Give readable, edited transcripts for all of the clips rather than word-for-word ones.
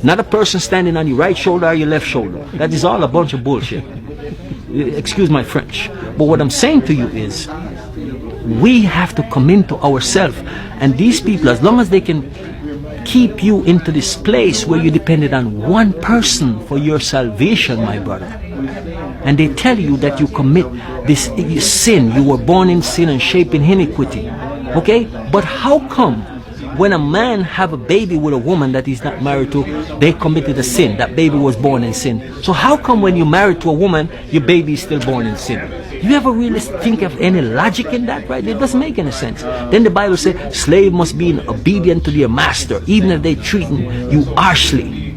Not a person standing on your right shoulder or your left shoulder. That is all a bunch of bullshit. Excuse my French. But what I'm saying to you is, we have to come into ourselves. And these people, as long as they can keep you into this place where you depended on one person for your salvation, my brother, and they tell you that you commit this sin, you were born in sin and shaped in iniquity, okay? But how come when a man have a baby with a woman that he's not married to, they committed a sin? That baby was born in sin. So how come when you're married to a woman, your baby is still born in sin? You ever really think of any logic in that, right? It doesn't make any sense. Then the Bible says, slave must be obedient to their master, even if they treating you harshly.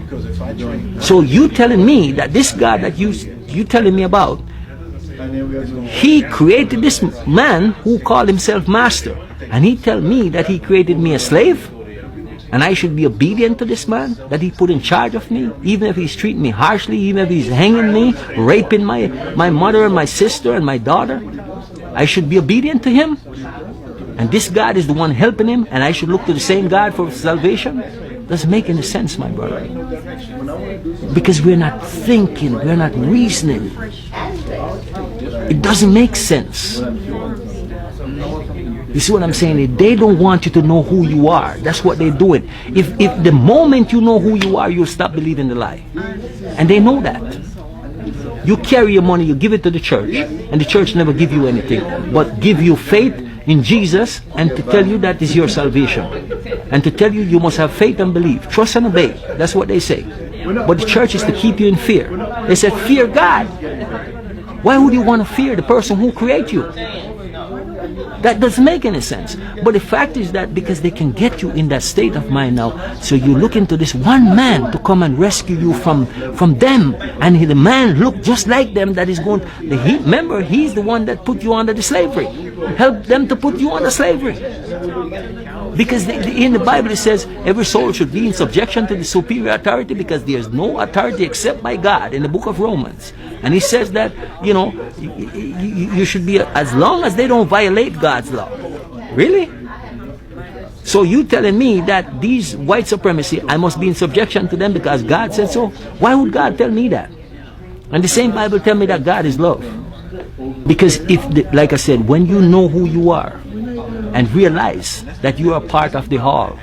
So you telling me that this God that you telling me about, he created this man who called himself master, and he tell me that he created me a slave, and I should be obedient to this man that he put in charge of me, even if he's treating me harshly, even if he's hanging me, raping my mother and my sister and my daughter. I should be obedient to him, and this God is the one helping him, and I should look to the same God for salvation? Doesn't make any sense, my brother. Because we're not thinking, we're not reasoning. It doesn't make sense. You see what I'm saying? They don't want you to know who you are. That's what they're doing. If the moment you know who you are, you'll stop believing the lie. And they know that. You carry your money, you give it to the church, and the church never give you anything, but give you faith in Jesus, and to tell you that is your salvation, and to tell you you must have faith and believe, trust and obey. That's what they say. But the church is to keep you in fear. They said, fear God. Why would you want to fear the person who created you? That doesn't make any sense. But the fact is that because they can get you in that state of mind now, so you look into this one man to come and rescue you from them, and the man look just like them, that is going, remember, he's the one that put you under the slavery, help them to put you under slavery. Because in the Bible it says every soul should be in subjection to the superior authority, because there's no authority except by God, in the book of Romans. And he says that, you know, you should be, as long as they don't violate God's law. Really? So you telling me that these white supremacy, I must be in subjection to them because God said so? Why would God tell me that? And the same Bible tell me that God is love. Because like I said, when you know who you are and realize that you are part of the whole,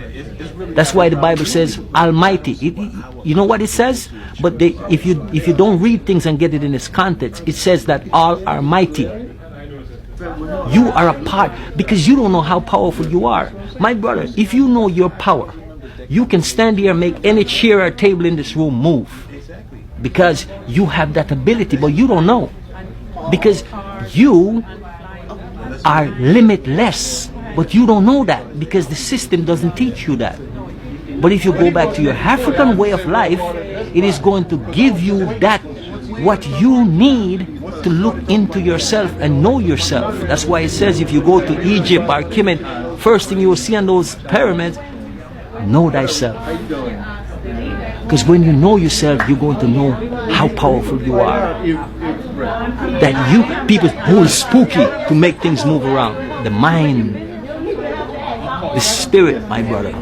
that's why the Bible says Almighty. You know what it says? But if you don't read things and get it in its context, it says that all are mighty. You are a part, because you don't know how powerful you are. My brother, if you know your power, you can stand here and make any chair or table in this room move, because you have that ability, but you don't know, because you are limitless, but you don't know that, because the system doesn't teach you that. But if you go back to your African way of life, it is going to give you that, what you need to look into yourself and know yourself. That's why it says if you go to Egypt or Kemet, first thing you will see on those pyramids, know thyself. Because when you know yourself, you're going to know how powerful you are. That you, people who is spooky to make things move around. The mind, the spirit, my brother.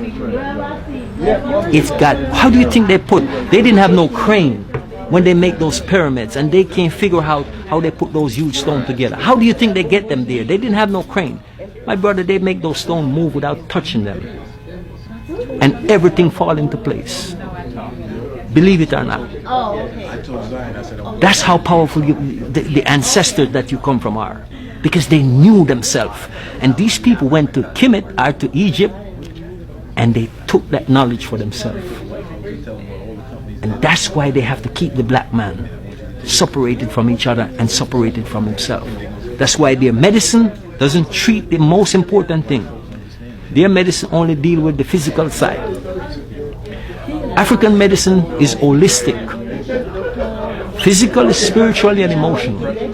It's got, how do you think they didn't have no crane when they make those pyramids, and they can't figure out how they put those huge stones together. How do you think they get them there? They didn't have no crane. My brother, they make those stones move without touching them. And everything fall into place. Believe it or not. That's how powerful the ancestors that you come from are. Because they knew themselves. And these people went to Kemet or to Egypt, and they took that knowledge for themselves. And that's why they have to keep the black man separated from each other and separated from himself. That's why their medicine doesn't treat the most important thing. Their medicine only deal with the physical side. African medicine is holistic. Physical, spiritually, and emotionally.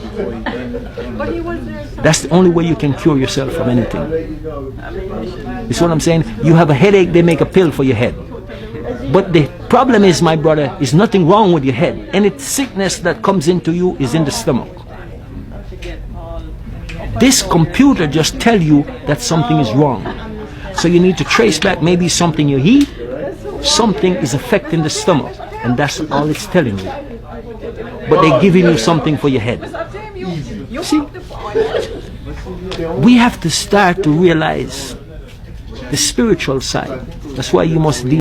That's the only way you can cure yourself from anything. You see what I'm saying? You have a headache, they make a pill for your head. But the problem is, my brother, is nothing wrong with your head. Any sickness that comes into you is in the stomach. This computer just tell you that something is wrong. So you need to trace back maybe something you eat, something is affecting the stomach, and that's all it's telling you. But they're giving you something for your head. See? We have to start to realize the spiritual side. That's why you must deal